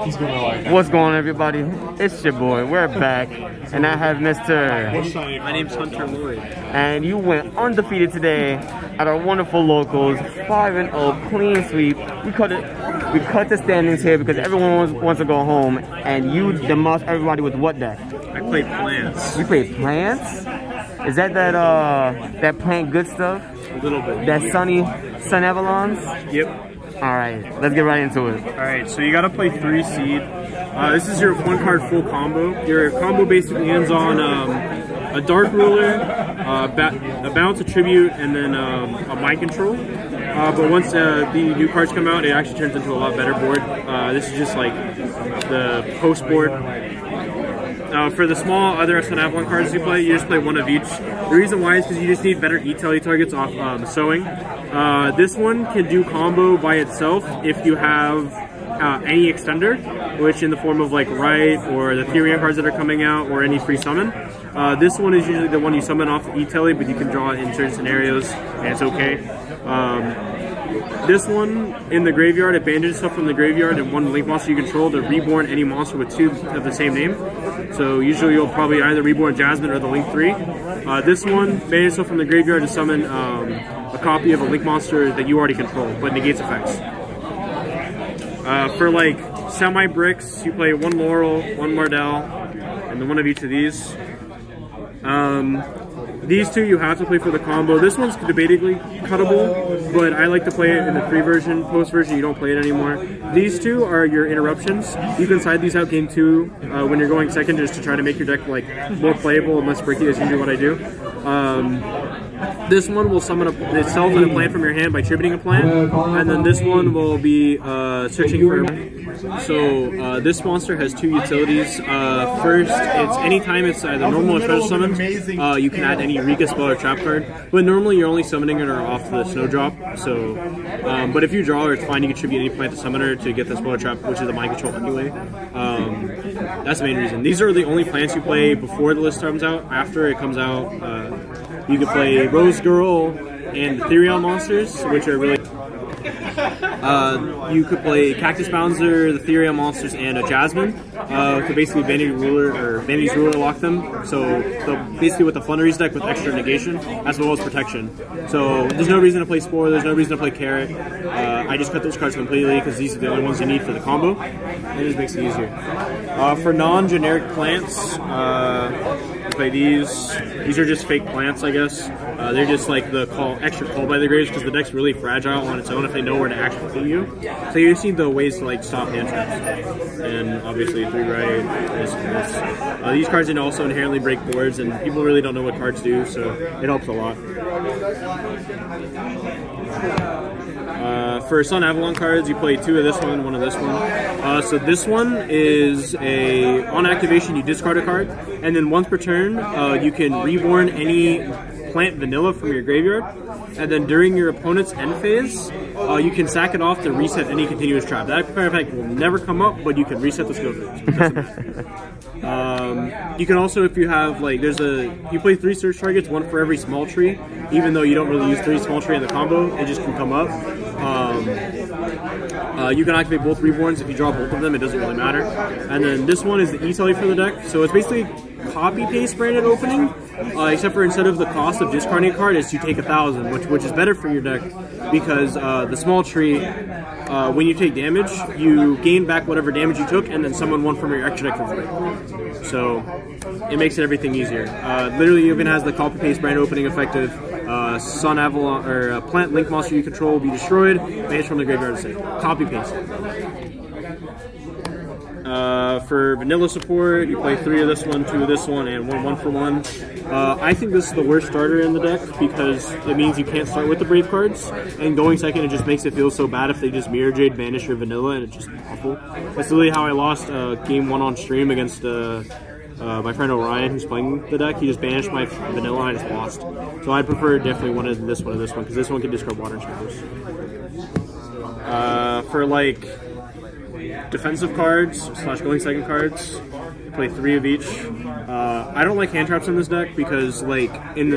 He's gonna like that. What's going on, everybody? It's your boy. We're back, and I have Mr. My name's Hunter Lloyd. And you went undefeated today at our wonderful locals, 5-0 clean sweep. We cut the standings here because everyone wants to go home, and you demolished everybody with what deck? I played Plants. You played Plants? Is that that Plant Goodstuff? A little bit. That Sunavalons? Yep. Alright, let's get right into it. Alright, so you gotta play 3 seed. This is your 1-card full combo. Your combo basically ends on a Dark Ruler, a Bounce, a Tribute, and then a Mind Control. But once the new cards come out, it actually turns into a lot better board. This is just like the post board. For the small other Sunavalon cards you play, you just play 1 of each. The reason why is because you just need better E-Tele targets off sewing. This one can do combo by itself if you have any extender, which in the form of like Right or the Therion cards that are coming out or any free summon. This one is usually the one you summon off the E-Tele, but you can draw it in certain scenarios and it's okay. This one in the graveyard, it bans stuff from the graveyard and 1 link monster you control to reborn any monster with 2 of the same name. So usually you'll probably either reborn Jasmine or the Link 3. This one bans stuff from the graveyard to summon a copy of a link monster that you already control, but negates effects. For like semi-bricks, you play 1 Laurel, 1 Mardell, and then 1 of each of these. These 2 you have to play for the combo. This one's debatably cuttable, but I like to play it in the pre-version. Post-version, you don't play it anymore. These 2 are your interruptions. You can side these out game 2 when you're going second just to try to make your deck like more playable and less bricky. That's usually what I do. This one will summon itself and a plant from your hand by tributing a plant, and then this one will be searching for. So this monster has 2 utilities. First, it's anytime it's either normal or special summon, you can add any Rika spell or trap card. But normally you're only summoning it off the Snowdrop. So, but if you draw her, it's fine. You can tribute any plant to summon her to get the spell or trap, which is a mind control anyway. That's the main reason. These are the only plants you play before the list comes out. After it comes out, you can play Rose Girl and the Therion monsters, which are really. You could play Cactus Bouncer, the Therion monsters, and a Jasmine. Could basically Vanity's Ruler lock them. So basically with the Flunnery's deck with extra negation as well as protection. So there's no reason to play Spore, there's no reason to play Carrot. I just cut those cards completely because these are the only ones you need for the combo. It just makes it easier. For non-generic plants, you play these. These are just fake plants, I guess. They're just like the extra call by the graves because the deck's really fragile on its own if they know where to actually hit you. So you just need the ways to like stop hand traps. And obviously 3 right, this and this. These cards can also inherently break boards, and people really don't know what cards do, so it helps a lot. For Sunavalon cards, you play 2 of this one and 1 of this one. So this one is on activation, you discard a card, and then once per turn, you can reborn any plant vanilla from your graveyard, and then during your opponent's end phase, you can sack it off to reset any continuous trap. That effect will never come up, but you can reset the skill phase. You can also, if you have like, you play 3 search targets, 1 for every small tree, even though you don't really use 3 small tree in the combo, it just can come up. You can activate both reborns. If you draw both of them, it doesn't really matter. And then this one is the E-Tele for the deck, so it's basically copy-paste branded opening, except for instead of the cost of discarding a card, is you take 1,000, which is better for your deck because the small tree, when you take damage, you gain back whatever damage you took and then summon 1 from your extra deck for free. So it makes everything easier. Literally, even has the copy-paste brand opening effective. Sunavalon or Plant Link monster you control will be destroyed, banished from the graveyard instead. Copy-paste. For vanilla support, you play 3 of this one, 2 of this one, and 1 for 1. I think this is the worst starter in the deck because it means you can't start with the Brave cards, and going second, it just makes it feel so bad if they just Mirror Jade, banish, or vanilla, and it's just awful. That's literally how I lost game 1 on stream against my friend Orion, who's playing the deck. He just banished my vanilla and I just lost. So I'd prefer definitely one of this one because this one can discard water and sprinklers. For like defensive cards / going second cards, play 3 of each. I don't like hand traps in this deck because like in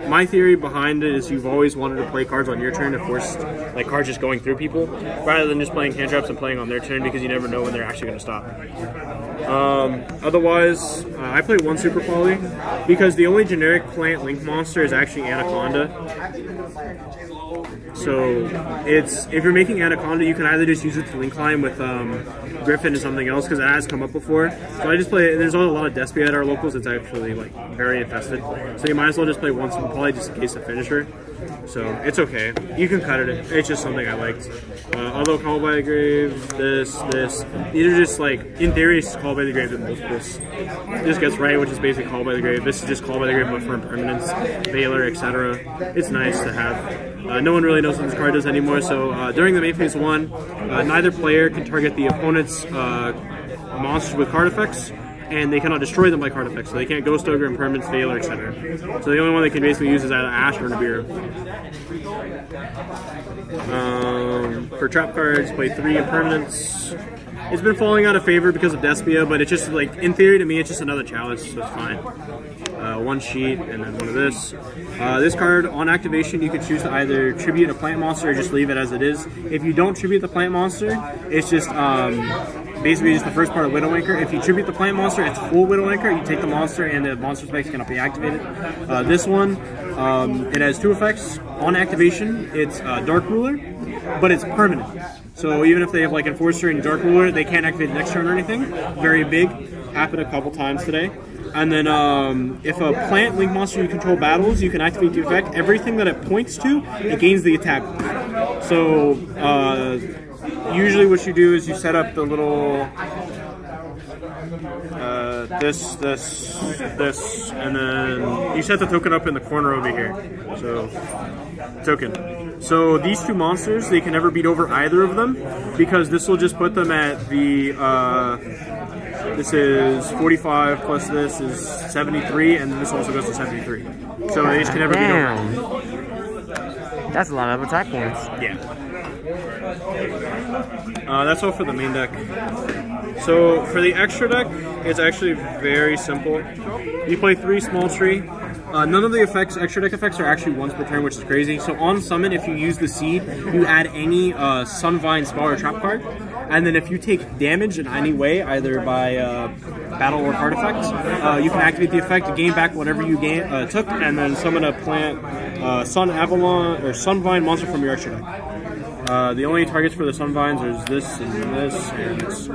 my theory behind it is you've always wanted to play cards on your turn to force like cards just going through people, rather than just playing hand traps and playing on their turn, because you never know when they're actually going to stop. Otherwise, I play one Super Poly because the only generic plant link monster is actually Anaconda. So if you're making Anaconda, you can either just use it to link line with Griffin or something else, because it has come up before. So I just play. There's a lot of Despia at our locals. It's actually like very infested. So you might as well just play one Super Poly just in case of finisher. So it's okay. You can cut it. It's just something I liked. Although Call by the Grave, this, these are just like, in theory, it's just Call by the Grave with multiples. This gets right, which is basically Call by the Grave. This is just Call by the Grave, but for impermanence, Veiler, etc. It's nice to have. No one really knows what this card does anymore. So during the main phase 1, neither player can target the opponent's monsters with card effects, and they cannot destroy them by card effects. So they can't Ghost Ogre, Impermanence, Veiler, etc. So the only one they can basically use is either Ash or Nibiru. For trap cards, play 3 Impermanence. It's been falling out of favor because of Despia, but it's just like, in theory to me, it's just another chalice, so it's fine. 1 sheet, and then one of this. This card, on activation, you can choose to either tribute a plant monster or just leave it as it is. If you don't tribute the plant monster, it's just basically just the first part of Widowmaker. If you tribute the plant monster, it's full Widowmaker. You take the monster and the monster effects cannot be activated. This one, it has 2 effects. On activation, it's Dark Ruler, but it's permanent. So even if they have like Enforcer and Dark Ruler, they can't activate the next turn or anything. Very big. Happened a couple times today. And then if a plant link monster you control battles, you can activate the effect. Everything that it points to, it gains the attack. So usually what you do is you set up the little this, and then you set the token up in the corner over here. So token. So these 2 monsters, they can never beat over either of them, because this will just put them at the this is 45 plus this is 73, and this also goes to 73. So they just can never beat over. That's a lot of attack points. Yeah. That's all for the main deck. So for the extra deck, it's actually very simple. You play 3 Small Tree. None of the effects, extra deck effects, are actually once per turn, which is crazy. So on summon, if you use the seed, you add any Sunvine spell or trap card. And then if you take damage in any way, either by battle or card effect, you can activate the effect, gain back whatever you took, and then summon a plant Sun Avalon or Sunvine monster from your extra deck. The only targets for the Sunvines is this and this and this.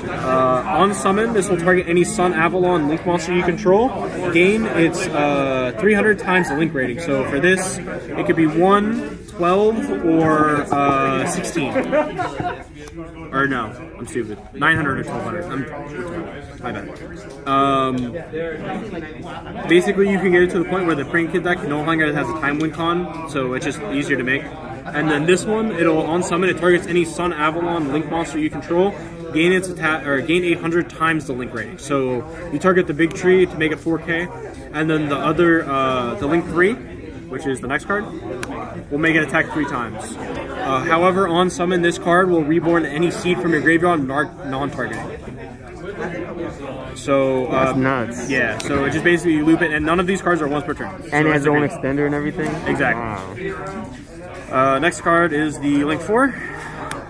On summon, this will target any Sun Avalon link monster you control. Gain its 300 times the link rating. So for this, it could be 1, 12, or 16. Or no, I'm stupid. 900 or 1200. My bad. Basically, you can get it to the point where the Prank Kid deck no longer has a time win con, so it's just easier to make. And then this one, it'll on summon, it targets any Sun Avalon link monster you control. Gain its attack, or gain 800 times the link rating. So you target the big tree to make it 4K, and then the other, the link 3, which is the next card, will make it attack 3 times. However, on summon, this card will reborn any seed from your graveyard non-targeting. So that's nuts. Yeah, so it just basically you loop it, and none of these cards are once per turn. And so it has its own extender and everything? Exactly. Wow. Next card is the Link 4.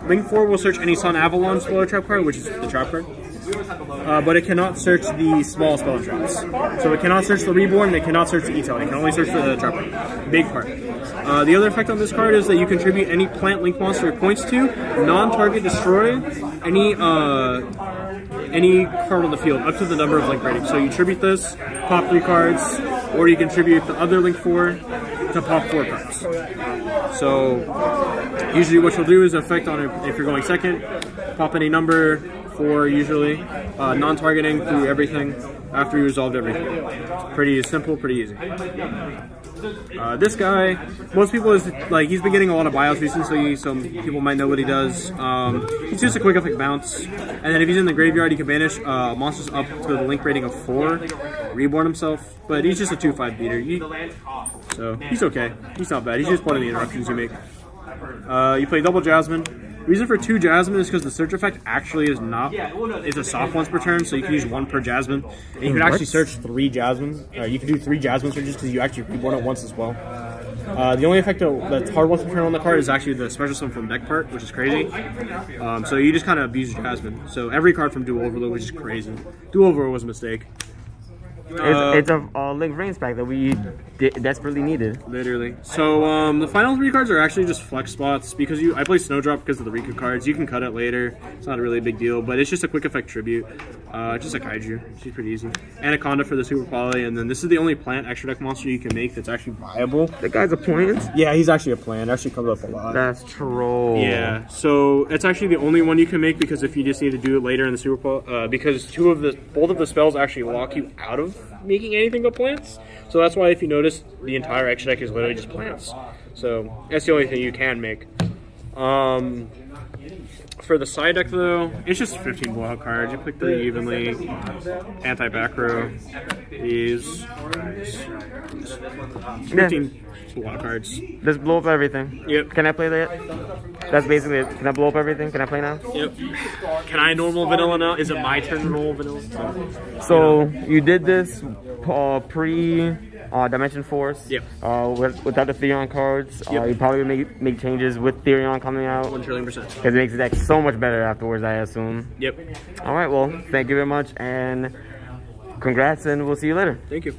Link 4 will search any Sun Avalon spell or trap card, which is the trap card. But it cannot search the small spell and traps. So it cannot search the Reborn, and it cannot search the E-Tail. It can only search for the trap card. Big part. The other effect on this card is that you contribute any plant link monster it points to, non-target destroy any card on the field, up to the number of link ratings. So you tribute this, pop 3 cards, or you contribute the other Link 4 to pop 4 cards. So usually what you'll do is effect on it if you're going second, pop any number, 4 usually, non-targeting through everything after you resolved everything. Pretty simple, pretty easy. This guy, most people is like, he's been getting a lot of buyouts recently, so people might know what he does. He's just a quick effect bounce, and then if he's in the graveyard, he can banish monsters up to the link rating of 4, reborn himself, but he's just a 2/5 beater. So he's okay. He's not bad. He's just one of the interruptions you make. You play double Jasmine. Reason for 2 Jasmine is because the search effect actually is not, it's a soft once per turn, so you can use 1 per Jasmine. And you can actually search 3 Jasmines. You can do 3 Jasmine searches because you actually reborn it once as well. The only effect that's hard once per turn on the card is actually the special summon from deck part, which is crazy. So you just kind of abuse Jasmine. So every card from Dual Overload, which is crazy. Dual Overload was a mistake. It's a Link Reigns pack that we desperately needed. Literally. So the final 3 cards are actually just flex spots because I play Snowdrop because of the Riku cards. You can cut it later. It's not a really big deal, but it's just a quick effect tribute. Just a Kaiju. She's pretty easy. Anaconda for the Super Poly, and then this is the only plant extra deck monster you can make that's actually viable. The guy's a plant? Yeah, he's actually a plant. It actually comes up a lot. That's troll. Yeah, so it's actually the only one you can make because if you just need to do it later in the Super Poly, because both of the spells actually lock you out of making anything but plants. So that's why if you notice, the entire extra deck is literally just plants. So that's the only thing you can make. For the side deck though, it's just 15 blowout cards. You pick 3 evenly. Anti-back row. These. 15 blowout cards. Just blow up everything. Yep. Can I play that? That's basically it. Can I blow up everything? Can I play now? Yep. Can I normal vanilla now? Is it my turn to normal vanilla? So you did this pre Dimension Force. Yep. Without the Therion cards. Yep. You probably make changes with Therion coming out. 1 trillion %. Because it makes the deck so much better afterwards, I assume. Yep. Alright, well, thank you very much, and congrats, and we'll see you later. Thank you.